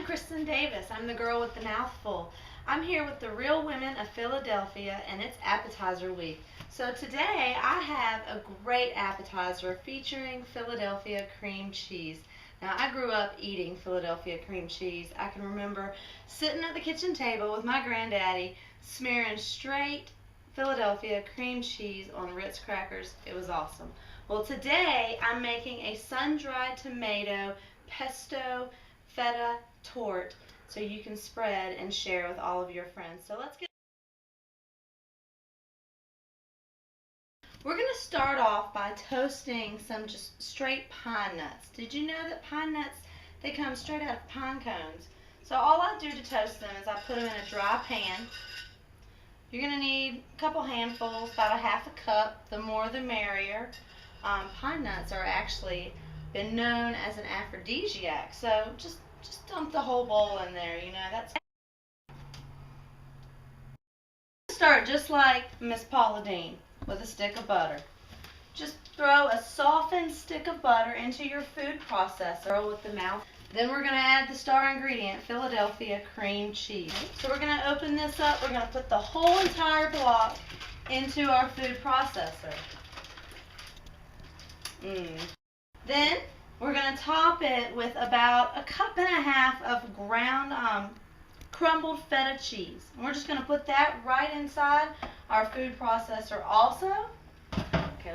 Kristen Davis. I'm the girl with the mouthful. I'm here with the Real Women of Philadelphia, and it's appetizer week. So today I have a great appetizer featuring Philadelphia cream cheese. Now, I grew up eating Philadelphia cream cheese. I can remember sitting at the kitchen table with my granddaddy smearing straight Philadelphia cream cheese on Ritz crackers. It was awesome. Well, today I'm making a sun-dried tomato pesto feta tort so you can spread and share with all of your friends. So let's get. We're going to start off by toasting some just straight pine nuts. Did you know that pine nuts, they come straight out of pine cones? So all I do to toast them is I put them in a dry pan. You're going to need a couple handfuls, about a half a cup. The more the merrier. Pine nuts are actually been known as an aphrodisiac, so just dump the whole bowl in there. You know, that's. Start just like Miss Paula Deen with a stick of butter. Just throw a softened stick of butter into your food processor with the mouth. Then we're going to add the star ingredient, Philadelphia cream cheese. So we're going to open this up. We're going to put the whole entire block into our food processor. Then we're going to top it with about a cup and a half of ground crumbled feta cheese. And we're just going to put that right inside our food processor also. Okay.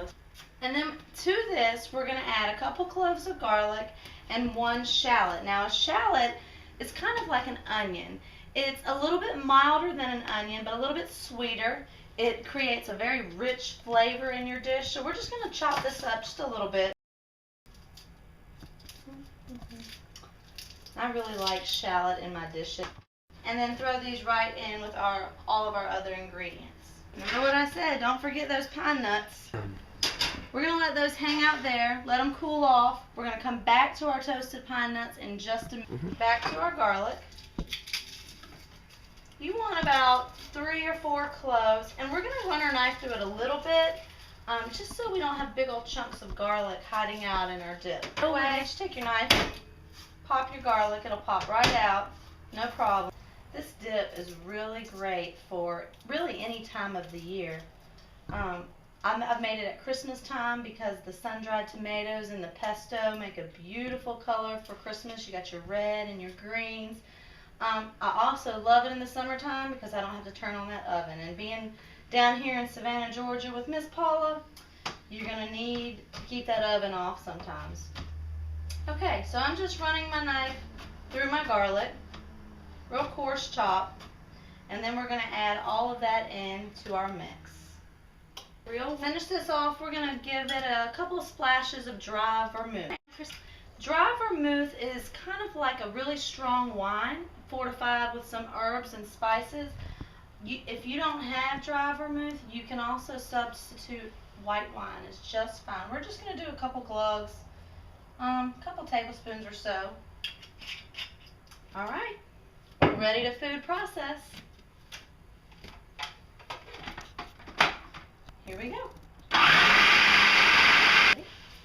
And then to this, we're going to add a couple cloves of garlic and one shallot. Now, a shallot is kind of like an onion. It's a little bit milder than an onion, but a little bit sweeter. It creates a very rich flavor in your dish. So we're just going to chop this up just a little bit. I really like shallot in my dishes. And then throw these right in with all of our other ingredients. Remember what I said, don't forget those pine nuts. We're going to let those hang out there, let them cool off. We're going to come back to our toasted pine nuts in just a minute. Back to our garlic. You want about 3 or 4 cloves, and we're going to run our knife through it a little bit, just so we don't have big old chunks of garlic hiding out in our dip. Go away, just take your knife, pop your garlic, it'll pop right out, no problem. This dip is really great for really any time of the year. I've made it at Christmas time because the sun-dried tomatoes and the pesto make a beautiful color for Christmas. You got your red and your greens. I also love it in the summertime because I don't have to turn on that oven. And being down here in Savannah, Georgia with Miss Paula, you're going to need to keep that oven off sometimes. Okay, so I'm just running my knife through my garlic, real coarse chop, and then we're going to add all of that into our mix. Finish this off, we're going to give it a couple of splashes of dry vermouth. Dry vermouth is kind of like a really strong wine, fortified with some herbs and spices. If you don't have dry vermouth, you can also substitute white wine. It's just fine. We're just going to do a couple glugs, a couple tablespoons or so. All right, we're ready to food process. Here we go.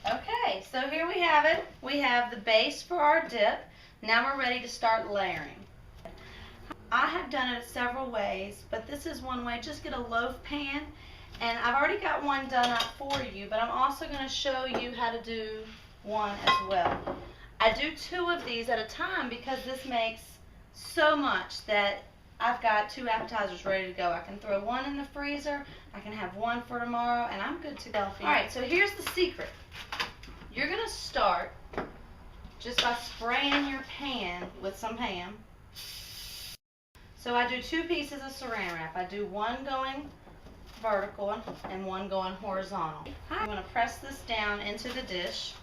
Okay, so here we have it. We have the base for our dip. Now we're ready to start layering. I have done it several ways, but this is one way. Just get a loaf pan, and I've already got one done up for you, but I'm also going to show you how to do one as well. I do 2 of these at a time because this makes so much that I've got 2 appetizers ready to go. I can throw one in the freezer, I can have one for tomorrow, and I'm good to go. Alright, so here's the secret. You're going to start just by spraying your pan with some ham. So I do 2 pieces of saran wrap. I do one going vertical and one going horizontal. I'm going to press this down into the dish.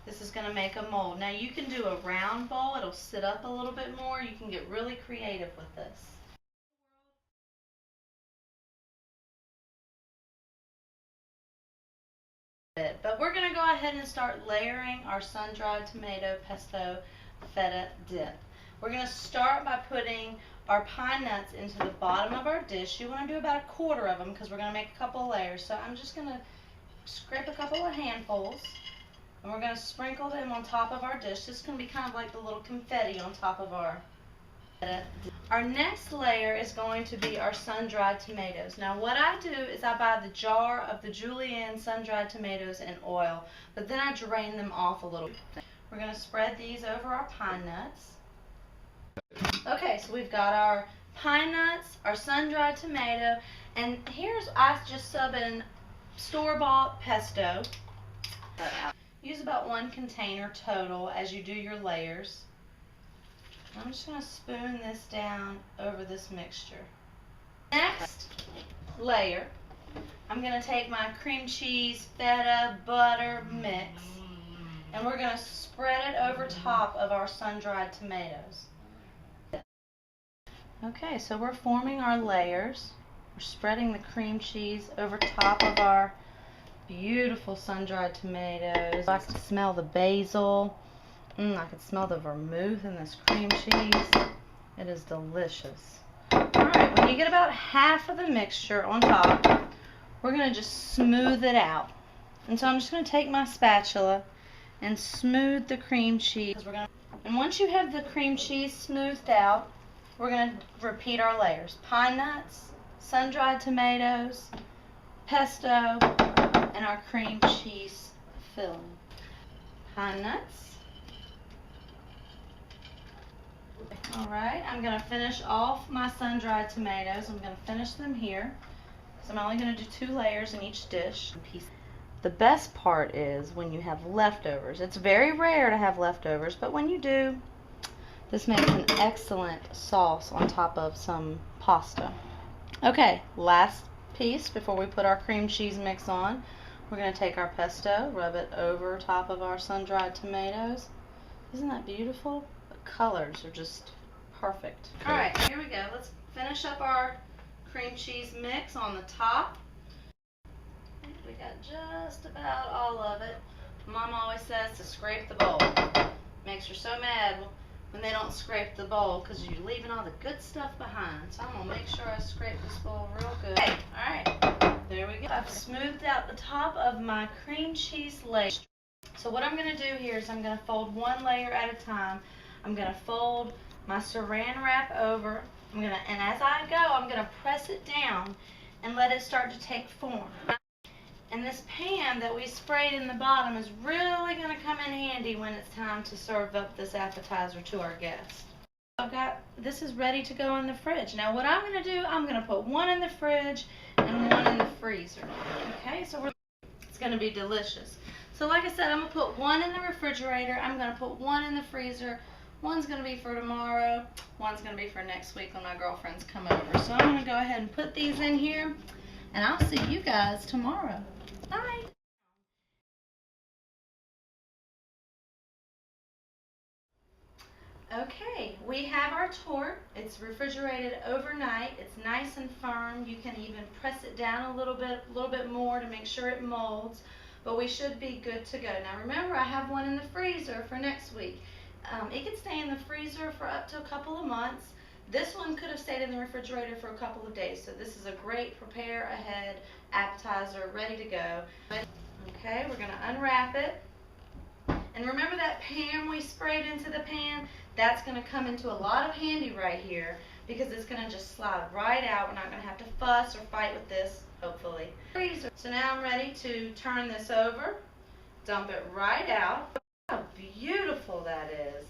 This is going to make a mold. Now you can do a round bowl. It'll sit up a little bit more. You can get really creative with this. But we're going to go ahead and start layering our sun-dried tomato pesto feta dip. We're going to start by putting our pine nuts into the bottom of our dish. You want to do about 1/4 of them because we're going to make a couple layers. So I'm just going to scrape a couple of handfuls. And we're going to sprinkle them on top of our dish. This is going to be kind of like the little confetti on top of our feta. Our next layer is going to be our sun-dried tomatoes. Now what I do is I buy the jar of the julienne sun-dried tomatoes in oil, but then I drain them off a little bit. We're going to spread these over our pine nuts. Okay, so we've got our pine nuts, our sun-dried tomato, and here's, I just sub in store-bought pesto. Use about 1 container total as you do your layers. I'm just going to spoon this down over this mixture. Next layer, I'm going to take my cream cheese, feta, butter mix, and we're going to spread it over top of our sun-dried tomatoes. Okay, so we're forming our layers. We're spreading the cream cheese over top of our beautiful sun-dried tomatoes. I can smell the basil. I can smell the vermouth in this cream cheese. It is delicious. Alright, when you get about half of the mixture on top, we're going to just smooth it out. And so I'm just going to take my spatula and smooth the cream cheese. And once you have the cream cheese smoothed out, we're going to repeat our layers. Pine nuts, sun-dried tomatoes, pesto, and our cream cheese filling. Pine nuts. Alright, I'm going to finish off my sun-dried tomatoes. I'm going to finish them here. So I'm only going to do 2 layers in each dish. The best part is when you have leftovers. It's very rare to have leftovers, but when you do, this makes an excellent sauce on top of some pasta. Okay, last piece before we put our cream cheese mix on. We're going to take our pesto, rub it over top of our sun-dried tomatoes. Isn't that beautiful? The colors are just perfect. Alright, here we go. Let's finish up our cream cheese mix on the top. We got just about all of it. Mom always says to scrape the bowl. Makes her so mad when they don't scrape the bowl because you're leaving all the good stuff behind. So I'm going to make sure I scrape this bowl real good. Okay, alright, there we go. I've smoothed out the top of my cream cheese layer. So what I'm going to do here is I'm going to fold 1 layer at a time. I'm going to fold my saran wrap over. And as I go, I'm going to press it down and let it start to take form. And this pan that we sprayed in the bottom is really going to come in handy when it's time to serve up this appetizer to our guests. This is ready to go in the fridge. Now what I'm going to do, I'm going to put 1 in the fridge and 1 in the freezer. Okay, so it's going to be delicious. So like I said, I'm going to put 1 in the refrigerator. I'm going to put 1 in the freezer. 1's going to be for tomorrow. 1's going to be for next week when my girlfriends come over. So I'm going to go ahead and put these in here, and I'll see you guys tomorrow. Bye. Okay, we have our torte. It's refrigerated overnight. It's nice and firm. You can even press it down a little bit more to make sure it molds. But we should be good to go. Now remember, I have 1 in the freezer for next week. It could stay in the freezer for up to a couple of months. This one could have stayed in the refrigerator for a couple of days. So this is a great prepare ahead appetizer ready to go. Okay, we're going to unwrap it. And remember that pan we sprayed into the pan? That's going to come into a lot of handy right here because it's going to just slide right out. We're not going to have to fuss or fight with this, hopefully. So now I'm ready to turn this over, dump it right out. How beautiful that is.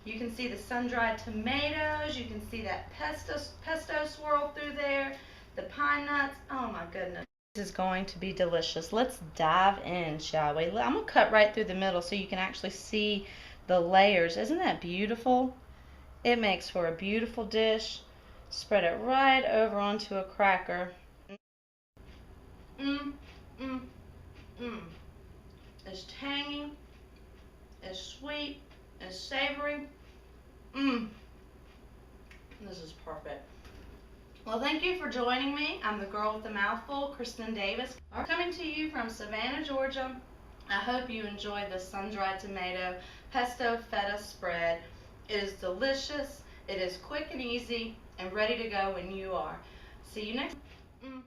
You can see the sun-dried tomatoes. You can see that pesto swirl through there. The pine nuts. Oh my goodness. This is going to be delicious. Let's dive in, shall we? I'm going to cut right through the middle so you can actually see the layers. Isn't that beautiful? It makes for a beautiful dish. Spread it right over onto a cracker. It's tangy, it's sweet, it's savory. This is perfect. Well, thank you for joining me. I'm the girl with the mouthful, Kristen Davis. I'm coming to you from Savannah, Georgia. I hope you enjoy the sun-dried tomato pesto feta spread. It is delicious, it is quick and easy, and ready to go when you are. See you next time.